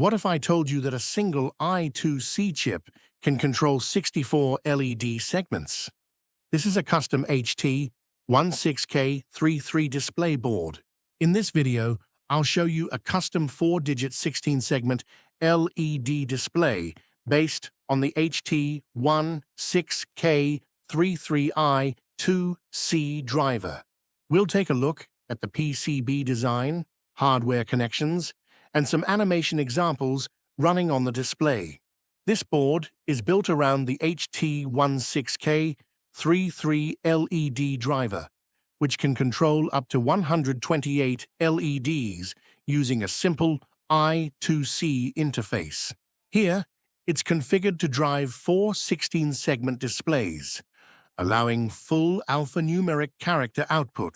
What if I told you that a single I2C chip can control 64 LED segments? This is a custom HT16K33 display board. In this video, I'll show you a custom 4-digit 16-segment LED display based on the HT16K33 I2C driver. We'll take a look at the PCB design, hardware connections, and some animation examples running on the display. This board is built around the HT16K33 LED driver, which can control up to 128 LEDs using a simple I2C interface. Here, it's configured to drive 4 16-segment displays, allowing full alphanumeric character output.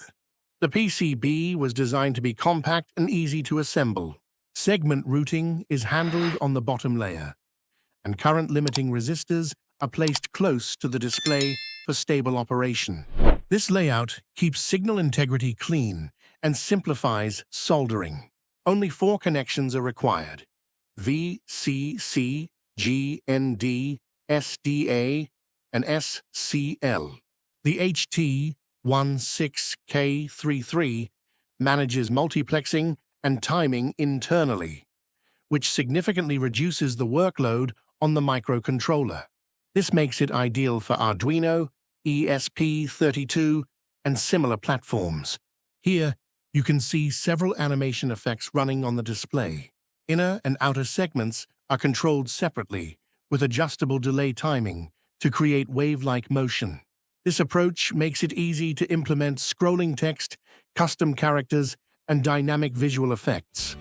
The PCB was designed to be compact and easy to assemble. Segment routing is handled on the bottom layer, and current limiting resistors are placed close to the display for stable operation. This layout keeps signal integrity clean and simplifies soldering. Only 4 connections are required: VCC, GND, SDA, and SCL. The HT16K33 manages multiplexing and timing internally, which significantly reduces the workload on the microcontroller. This makes it ideal for Arduino, ESP32, and similar platforms. Here, you can see several animation effects running on the display. Inner and outer segments are controlled separately with adjustable delay timing to create wave-like motion. This approach makes it easy to implement scrolling text, custom characters, and dynamic visual effects.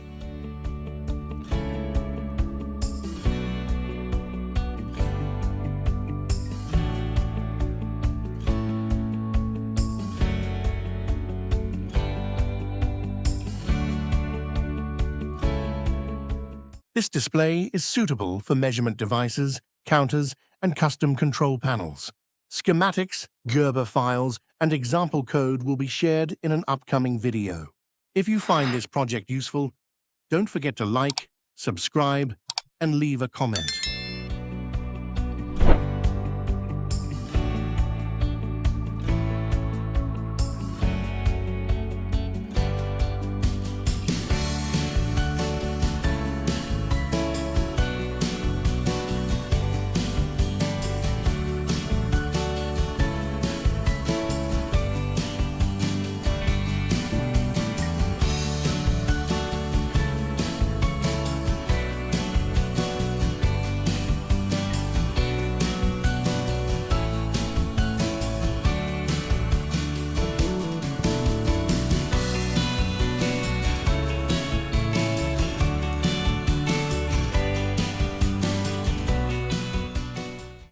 This display is suitable for measurement devices, counters, and custom control panels. Schematics, Gerber files, and example code will be shared in an upcoming video. If you find this project useful, don't forget to like, subscribe, and leave a comment.